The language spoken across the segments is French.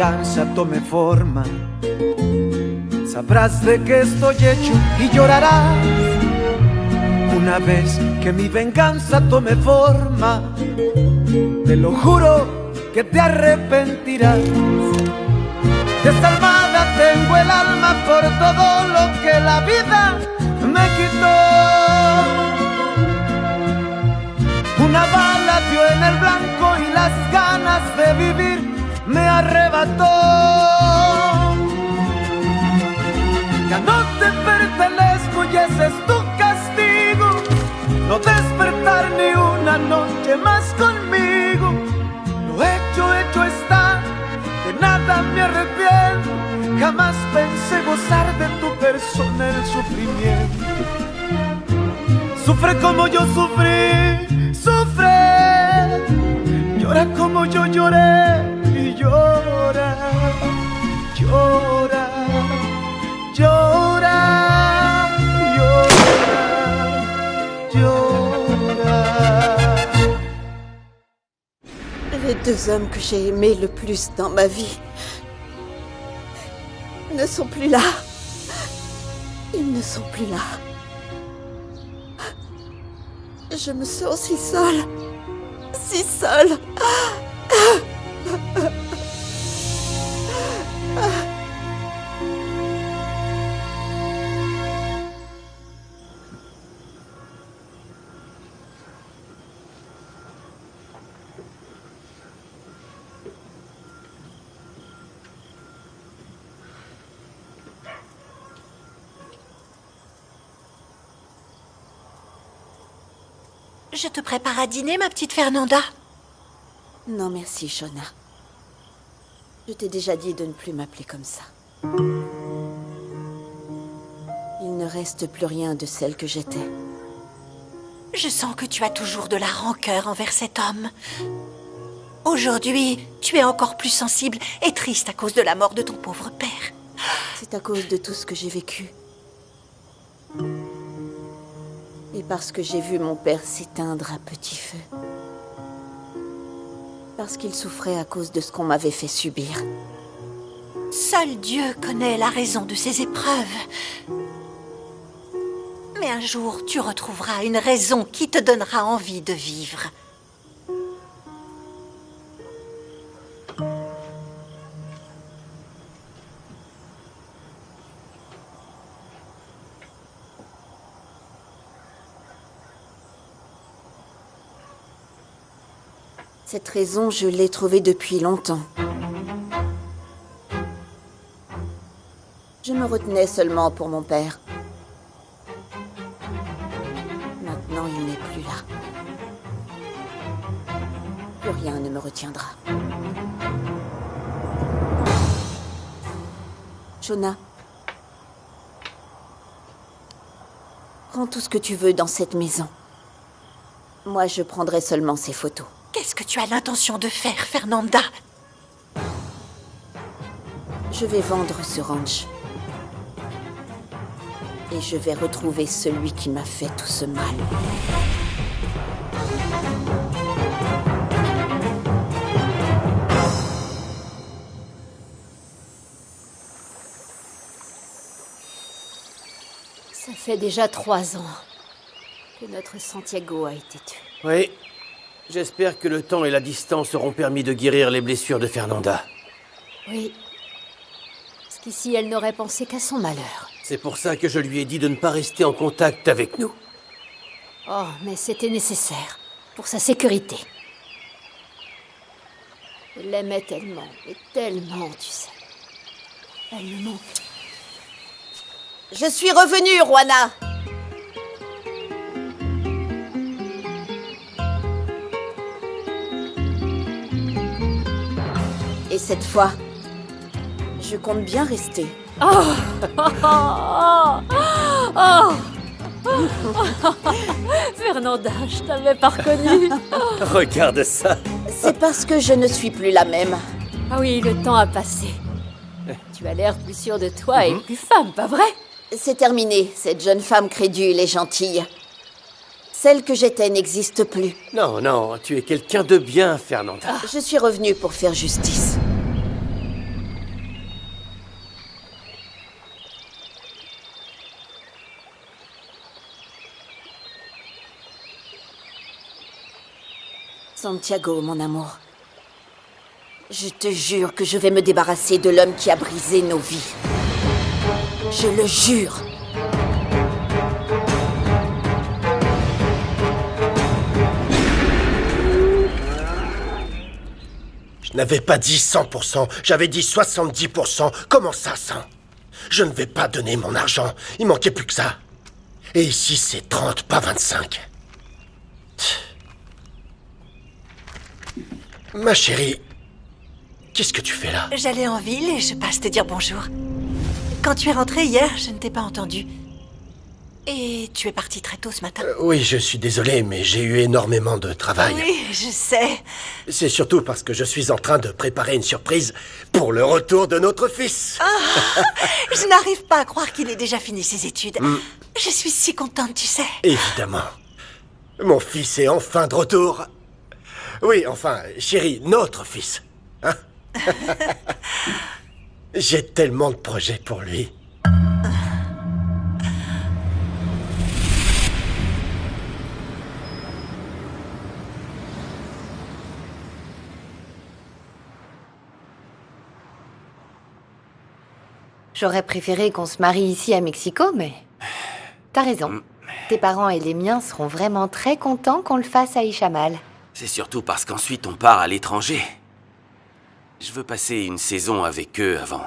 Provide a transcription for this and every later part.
venganza tome forma, sabrás de qué estoy hecho y llorarás. Una vez que mi venganza tome forma, te lo juro que te arrepentirás. Desalmada tengo el alma por todo lo que la vida me quitó. Una bala dio en el blanco y las ganas de vivir me arrebató. Ya no te pertenezco y ese es tu castigo, no despertar ni una noche más conmigo. Lo hecho está, de nada me arrepiento. Jamás pensé gozar de tu persona el sufrimiento. Sufre como yo sufrí, sufre. Llora como yo lloré y llora, llora, llora, llora, llora. Les deux hommes que j'ai aimés le plus dans ma vie ne sont plus là. Ils ne sont plus là. Je me sens si seule. Si seule. Je te prépare à dîner, ma petite Fernanda. Non, merci, Shona. Je t'ai déjà dit de ne plus m'appeler comme ça. Il ne reste plus rien de celle que j'étais. Je sens que tu as toujours de la rancœur envers cet homme. Aujourd'hui, tu es encore plus sensible et triste à cause de la mort de ton pauvre père. C'est à cause de tout ce que j'ai vécu. Et parce que j'ai vu mon père s'éteindre à petit feu. Parce qu'il souffrait à cause de ce qu'on m'avait fait subir. Seul Dieu connaît la raison de ces épreuves. Mais un jour, tu retrouveras une raison qui te donnera envie de vivre. Cette raison, je l'ai trouvée depuis longtemps. Je me retenais seulement pour mon père. Maintenant, il n'est plus là. Plus rien ne me retiendra. Shona, prends tout ce que tu veux dans cette maison. Moi, je prendrai seulement ces photos. Qu'est-ce que tu as l'intention de faire, Fernanda? Je vais vendre ce ranch. Et je vais retrouver celui qui m'a fait tout ce mal. Ça fait déjà 3 ans que notre Santiago a été tué. Oui. J'espère que le temps et la distance auront permis de guérir les blessures de Fernanda. Oui. Parce qu'ici, elle n'aurait pensé qu'à son malheur. C'est pour ça que je lui ai dit de ne pas rester en contact avec nous. Oh, mais c'était nécessaire. Pour sa sécurité. Je l'aimais tellement, mais tellement, tu sais. Elle me manque. Je suis revenue, Juana! Et cette fois, je compte bien rester. Oh, Fernanda, je t'avais pas reconnue. Regarde ça. C'est parce que je ne suis plus la même. Ah oui, le temps a passé. Tu as l'air plus sûre de toi et plus femme, pas vrai? C'est terminé, cette jeune femme crédule et gentille. Celle que j'étais n'existe plus. Non, non, tu es quelqu'un de bien, Fernanda. Je suis revenue pour faire justice. Santiago, mon amour. Je te jure que je vais me débarrasser de l'homme qui a brisé nos vies. Je le jure. Je n'avais pas dit 100%, j'avais dit 70%. Comment ça, 100? Je ne vais pas donner mon argent. Il manquait plus que ça. Et ici, c'est 30, pas 25. Ma chérie, qu'est-ce que tu fais là? J'allais en ville et je passe te dire bonjour. Quand tu es rentré hier, je ne t'ai pas entendu. Et tu es parti très tôt ce matin. Oui, je suis désolé, mais j'ai eu énormément de travail. Oui, je sais. C'est surtout parce que je suis en train de préparer une surprise pour le retour de notre fils. Je n'arrive pas à croire qu'il ait déjà fini ses études. Je suis si contente, tu sais. Évidemment. Mon fils est enfin de retour. Oui, enfin, chérie, notre fils. Hein? J'ai tellement de projets pour lui. J'aurais préféré qu'on se marie ici à Mexico, mais... T'as raison. Tes parents et les miens seront vraiment très contents qu'on le fasse à Ishamal. C'est surtout parce qu'ensuite on part à l'étranger. Je veux passer une saison avec eux avant.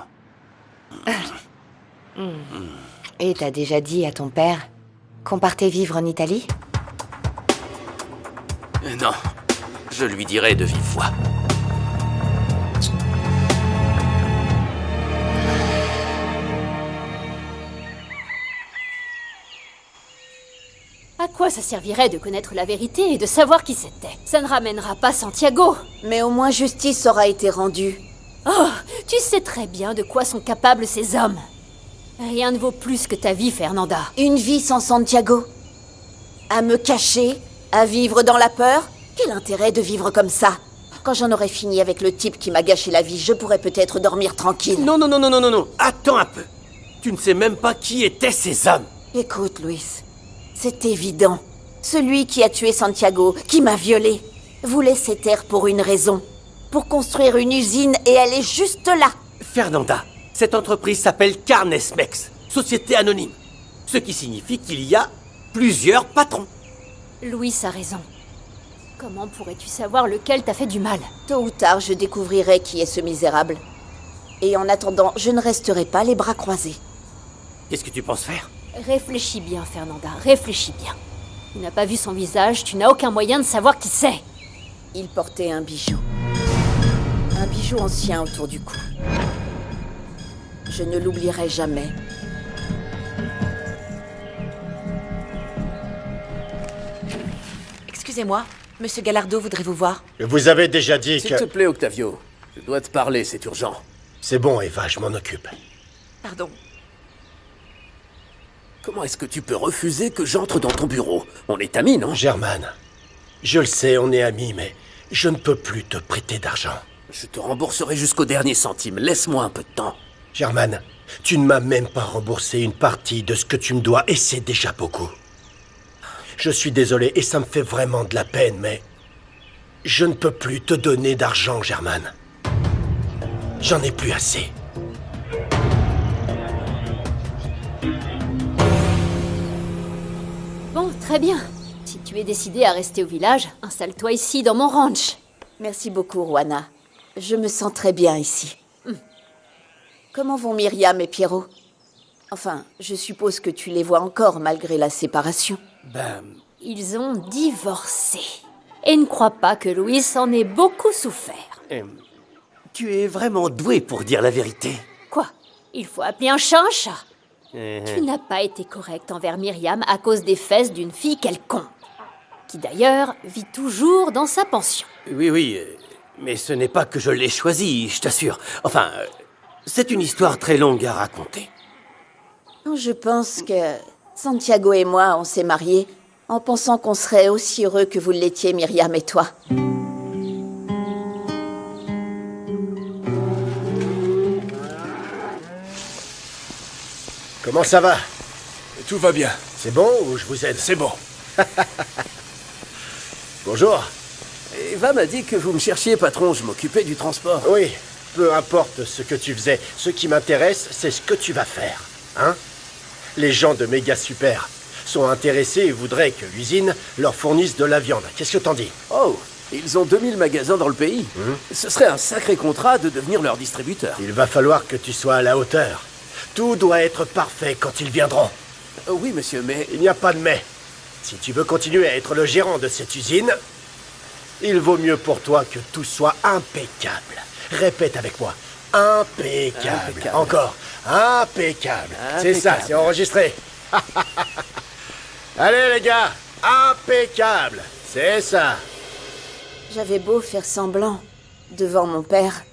Et t'as déjà dit à ton père qu'on partait vivre en Italie? Non, je lui dirai de vive voix. À quoi ça servirait de connaître la vérité et de savoir qui c'était? Ça ne ramènera pas Santiago. Mais au moins justice aura été rendue. Oh, tu sais très bien de quoi sont capables ces hommes. Rien ne vaut plus que ta vie, Fernanda. Une vie sans Santiago. À me cacher, à vivre dans la peur. Quel intérêt de vivre comme ça? Quand j'en aurai fini avec le type qui m'a gâché la vie, je pourrais peut-être dormir tranquille. Non, non, non, non, non, non, non. Attends un peu. Tu ne sais même pas qui étaient ces hommes. Écoute, Luis, c'est évident. Celui qui a tué Santiago, qui m'a violée, voulait ces terres pour une raison. Pour construire une usine et elle est juste là. Fernanda, cette entreprise s'appelle Carnesmex, société anonyme. Ce qui signifie qu'il y a plusieurs patrons. Louis a raison. Comment pourrais-tu savoir lequel t'a fait du mal? Tôt ou tard, je découvrirai qui est ce misérable. Et en attendant, je ne resterai pas les bras croisés. Qu'est-ce que tu penses faire? Réfléchis bien, Fernanda, réfléchis bien. Tu n'as pas vu son visage, tu n'as aucun moyen de savoir qui c'est. Il portait un bijou. Un bijou ancien autour du cou. Je ne l'oublierai jamais. Excusez-moi, Monsieur Gallardo voudrait vous voir. Je vous avais déjà dit S'il te plaît, Octavio. Je dois te parler, c'est urgent. C'est bon, Eva, je m'en occupe. Pardon. Comment est-ce que tu peux refuser que j'entre dans ton bureau? On est amis, non? Germaine, je le sais, on est amis, mais je ne peux plus te prêter d'argent. Je te rembourserai jusqu'au dernier centime. Laisse-moi un peu de temps. Germaine, tu ne m'as même pas remboursé une partie de ce que tu me dois, et c'est déjà beaucoup. Je suis désolé, et ça me fait vraiment de la peine, mais... je ne peux plus te donner d'argent, Germaine. J'en ai plus assez. Bon, très bien. Si tu es décidé à rester au village, installe-toi ici, dans mon ranch. Merci beaucoup, Juana. Je me sens très bien ici. Comment vont Myriam et Pierrot? Enfin, je suppose que tu les vois encore malgré la séparation. Ils ont divorcé. Et ne crois pas que Louis en ait beaucoup souffert. Tu es vraiment doué pour dire la vérité. Quoi? Il faut appeler un chat un chat. Tu n'as pas été correct envers Myriam à cause des fesses d'une fille quelconque, qui d'ailleurs vit toujours dans sa pension. Oui, mais ce n'est pas que je l'ai choisi, je t'assure. Enfin, c'est une histoire très longue à raconter. Je pense que Santiago et moi, on s'est mariés en pensant qu'on serait aussi heureux que vous l'étiez, Myriam et toi. Comment ça va? Tout va bien. C'est bon ou je vous aide? C'est bon. Bonjour. Eva m'a dit que vous me cherchiez, patron. Je m'occupais du transport. Oui, peu importe ce que tu faisais. Ce qui m'intéresse, c'est ce que tu vas faire. Hein? Les gens de Méga Super sont intéressés et voudraient que l'usine leur fournisse de la viande. Qu'est-ce que t'en dis? Oh, ils ont 2000 magasins dans le pays. Ce serait un sacré contrat de devenir leur distributeur. Il va falloir que tu sois à la hauteur. Tout doit être parfait quand ils viendront. Oui, monsieur, mais... Il n'y a pas de mais. Si tu veux continuer à être le gérant de cette usine, il vaut mieux pour toi que tout soit impeccable. Répète avec moi. Impeccable. Impeccable. Encore. Impeccable. C'est ça, c'est enregistré. Allez les gars, impeccable. C'est ça. J'avais beau faire semblant devant mon père.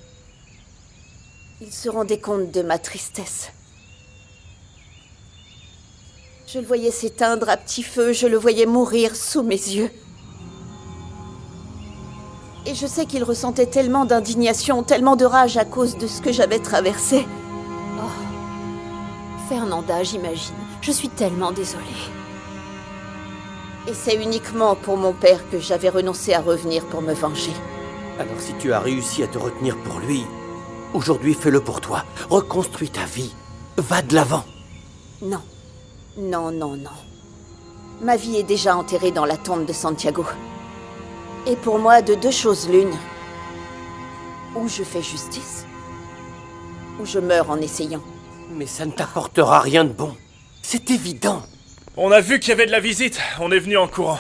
Il se rendait compte de ma tristesse. Je le voyais s'éteindre à petit feu, je le voyais mourir sous mes yeux. Et je sais qu'il ressentait tellement d'indignation, tellement de rage à cause de ce que j'avais traversé. Fernanda, j'imagine. Je suis tellement désolée. Et c'est uniquement pour mon père que j'avais renoncé à revenir pour me venger. Alors si tu as réussi à te retenir pour lui, aujourd'hui fais-le pour toi. Reconstruis ta vie. Va de l'avant. Non. Non, non, non. Ma vie est déjà enterrée dans la tombe de Santiago. Et pour moi, de deux choses l'une. Ou je fais justice, ou je meurs en essayant. Mais ça ne t'apportera rien de bon. C'est évident. On a vu qu'il y avait de la visite. On est venu en courant.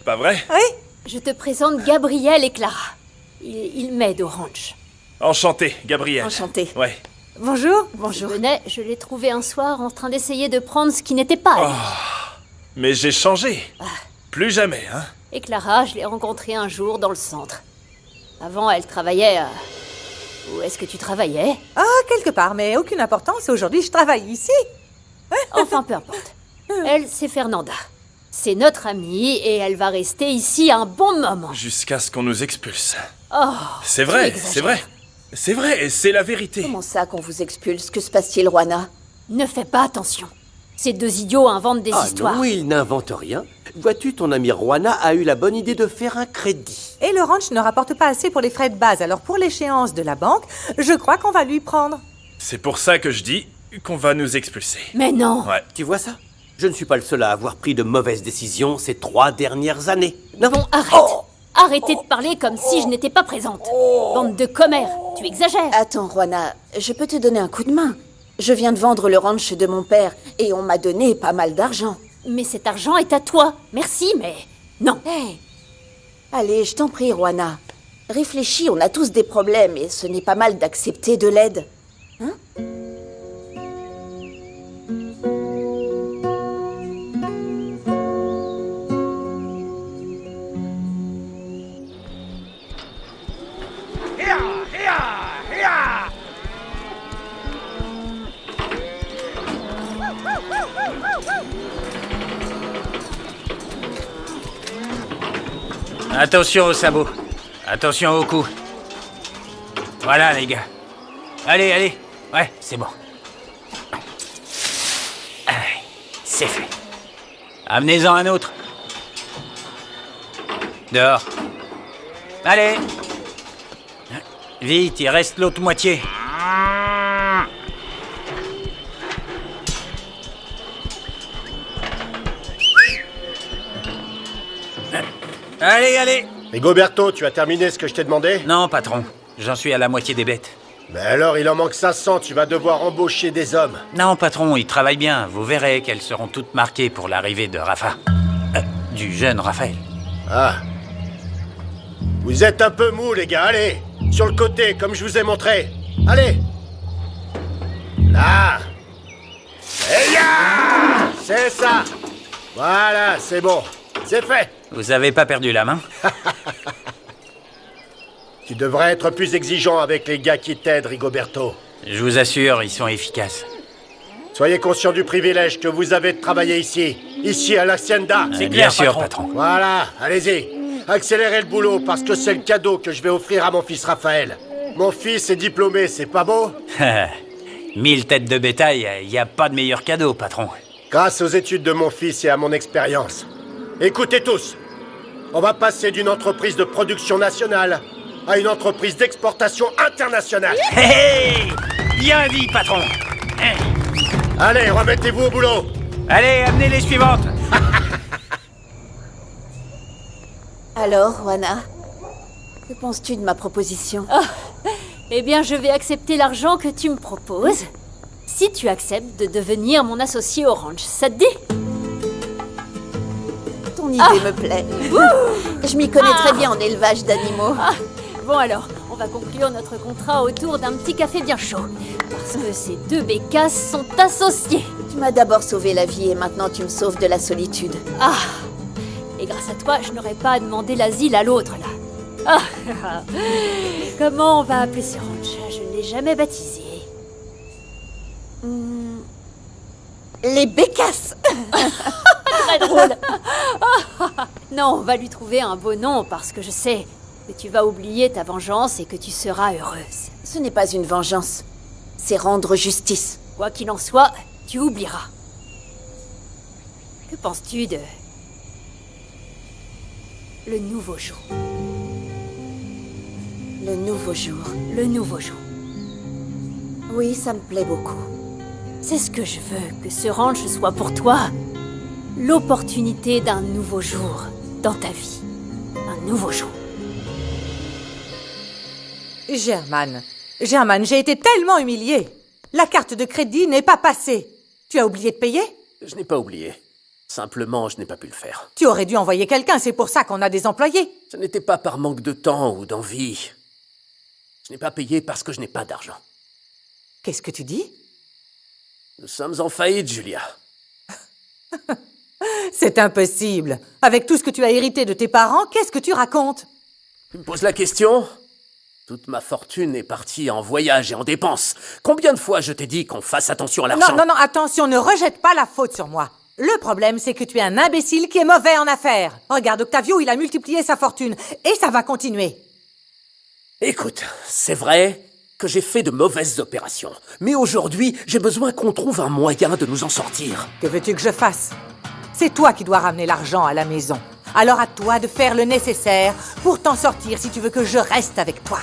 Pas vrai? Oui. Je te présente Gabriel et Clara. Ils m'aident au ranch. Enchanté, Gabriel. Enchantée. Ouais. Bonjour. Bonjour. Je l'ai trouvé un soir en train d'essayer de prendre ce qui n'était pas à lui. Mais j'ai changé. Plus jamais, hein? Et Clara, je l'ai rencontrée un jour dans le centre. Avant, elle travaillait à... Où est-ce que tu travaillais? Ah, quelque part, mais aucune importance. Aujourd'hui, je travaille ici. Enfin, peu importe. Elle, c'est Fernanda. C'est notre amie et elle va rester ici un bon moment. Jusqu'à ce qu'on nous expulse. Oh, C'est vrai, tu exagères. c'est vrai. C'est vrai, et c'est la vérité. Comment ça qu'on vous expulse? Que se passe-t-il, Juana? Ne fais pas attention. Ces deux idiots inventent des histoires. Non, il n'invente rien. Vois-tu, ton ami Juana a eu la bonne idée de faire un crédit. Et le ranch ne rapporte pas assez pour les frais de base. Alors pour l'échéance de la banque, je crois qu'on va lui prendre. C'est pour ça que je dis qu'on va nous expulser. Mais non. Ouais. Tu vois ça? Je ne suis pas le seul à avoir pris de mauvaises décisions ces 3 dernières années. Non. Bon, arrête. Arrêtez de parler comme si je n'étais pas présente. Bande de commères, tu exagères. Attends, Juana, je peux te donner un coup de main. Je viens de vendre le ranch de mon père et on m'a donné pas mal d'argent. Mais cet argent est à toi. Merci, mais... Non. Hey. Allez, je t'en prie, Juana. Réfléchis, on a tous des problèmes et ce n'est pas mal d'accepter de l'aide. Hein? Attention aux sabots. Attention au cou. Voilà, les gars. Allez, allez. Ouais, c'est bon. Allez, c'est fait. Amenez-en un autre. Dehors. Allez. Vite, il reste l'autre moitié. Allez, allez. Rigoberto, tu as terminé ce que je t'ai demandé? Non, patron. J'en suis à la moitié des bêtes. Mais alors, il en manque 500, tu vas devoir embaucher des hommes. Non, patron, ils travaillent bien. Vous verrez qu'elles seront toutes marquées pour l'arrivée de Rafa. Du jeune Raphaël. Ah. Vous êtes un peu mou, les gars, allez. Sur le côté, comme je vous ai montré. Allez. Là. Et ya. C'est ça. Voilà, c'est bon. C'est fait. Vous avez pas perdu la main? Tu devrais être plus exigeant avec les gars qui t'aident, Rigoberto. Je vous assure, ils sont efficaces. Soyez conscient du privilège que vous avez de travailler ici à l'Hacienda. Bien sûr, patron. Voilà, allez-y. Accélérez le boulot parce que c'est le cadeau que je vais offrir à mon fils Raphaël. Mon fils est diplômé, c'est pas beau? 1000 têtes de bétail, y a pas de meilleur cadeau, patron. Grâce aux études de mon fils et à mon expérience. Écoutez tous. On va passer d'une entreprise de production nationale à une entreprise d'exportation internationale. Hé hé! Bien dit, patron. Hein? Allez, remettez-vous au boulot. Allez, amenez les suivantes. Alors, Juana, que penses-tu de ma proposition? Eh bien, je vais accepter l'argent que tu me proposes. Si tu acceptes de devenir mon associé au ranch, ça te dit? Ton idée me plaît. Je m'y connais très bien en élevage d'animaux. Bon alors, on va conclure notre contrat autour d'un petit café bien chaud. Parce que ces deux bécasses sont associées. Tu m'as d'abord sauvé la vie et maintenant tu me sauves de la solitude. Et grâce à toi, je n'aurais pas à demander l'asile à l'autre, là. Comment on va appeler ce ranch? Je ne l'ai jamais baptisé. Les bécasses. Très drôle. Non, on va lui trouver un beau nom parce que je sais que tu vas oublier ta vengeance et que tu seras heureuse. Ce n'est pas une vengeance, c'est rendre justice. Quoi qu'il en soit, tu oublieras. Que penses-tu de... le nouveau jour? Le nouveau jour. Le nouveau jour. Oui, ça me plaît beaucoup. C'est ce que je veux, que ce ranch soit pour toi l'opportunité d'un nouveau jour dans ta vie. Un nouveau jour. Germaine, j'ai été tellement humiliée. La carte de crédit n'est pas passée. Tu as oublié de payer? Je n'ai pas oublié. Simplement, je n'ai pas pu le faire. Tu aurais dû envoyer quelqu'un, c'est pour ça qu'on a des employés. Ce n'était pas par manque de temps ou d'envie. Je n'ai pas payé parce que je n'ai pas d'argent. Qu'est-ce que tu dis? Nous sommes en faillite, Julia. C'est impossible. Avec tout ce que tu as hérité de tes parents, qu'est-ce que tu racontes? Tu me poses la question? Toute ma fortune est partie en voyage et en dépenses. Combien de fois je t'ai dit qu'on fasse attention à l'argent? Non, attention, ne rejette pas la faute sur moi. Le problème, c'est que tu es un imbécile qui est mauvais en affaires. Regarde, Octavio, il a multiplié sa fortune. Et ça va continuer. Écoute, c'est vrai que j'ai fait de mauvaises opérations. Mais aujourd'hui, j'ai besoin qu'on trouve un moyen de nous en sortir. Que veux-tu que je fasse? C'est toi qui dois ramener l'argent à la maison. Alors à toi de faire le nécessaire pour t'en sortir si tu veux que je reste avec toi.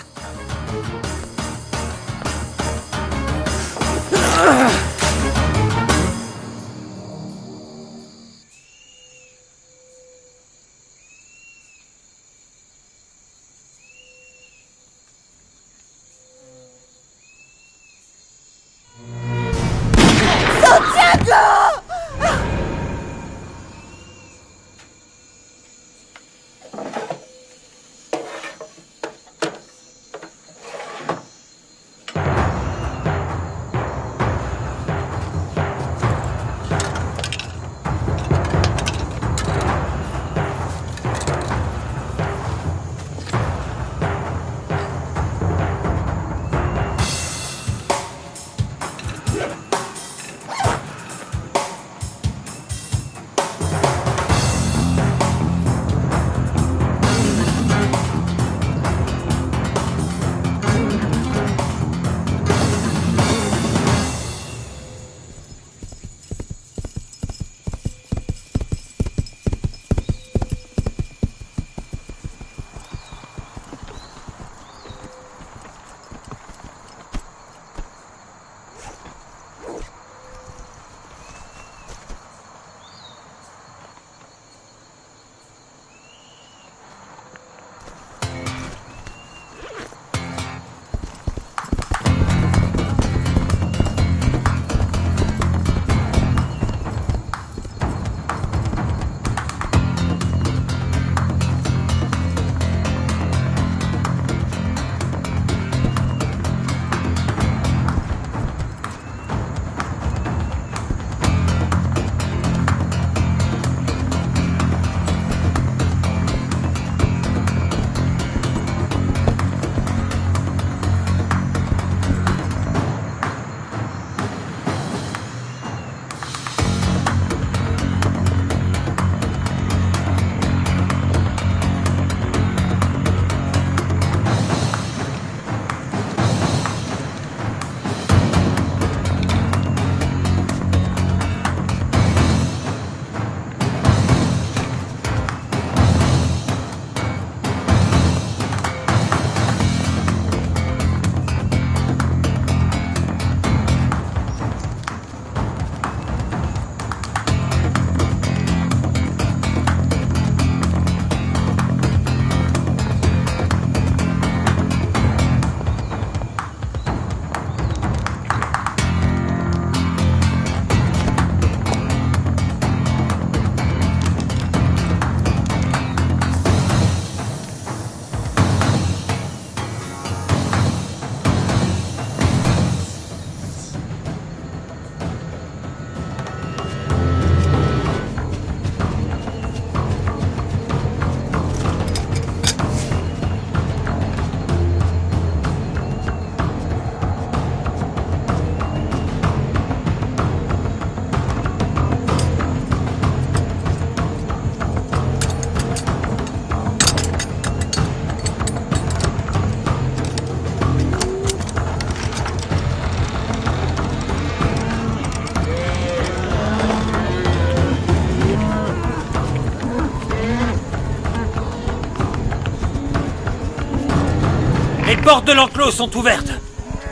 Les portes de l'enclos sont ouvertes.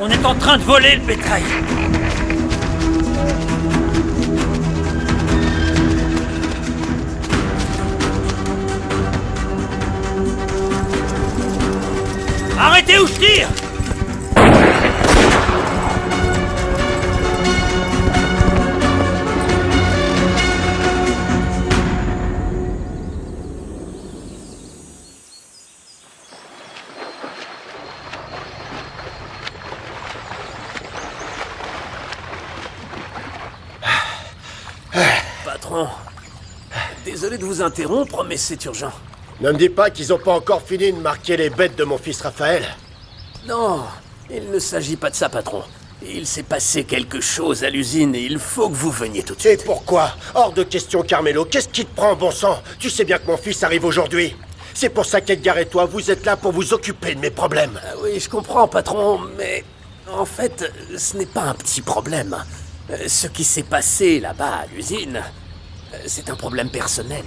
On est en train de voler le bétail. Arrêtez ou je tire! Patron, désolé de vous interrompre, mais c'est urgent. Ne me dis pas qu'ils n'ont pas encore fini de marquer les bêtes de mon fils Raphaël. Non, il ne s'agit pas de ça, patron. Il s'est passé quelque chose à l'usine et il faut que vous veniez tout de suite. Et pourquoi? Hors de question, Carmelo. Qu'est-ce qui te prend, bon sang? Tu sais bien que mon fils arrive aujourd'hui. C'est pour ça qu'Edgar et toi, vous êtes là pour vous occuper de mes problèmes. Ah oui, je comprends, patron, mais en fait, ce n'est pas un petit problème. Ce qui s'est passé là-bas à l'usine, c'est un problème personnel.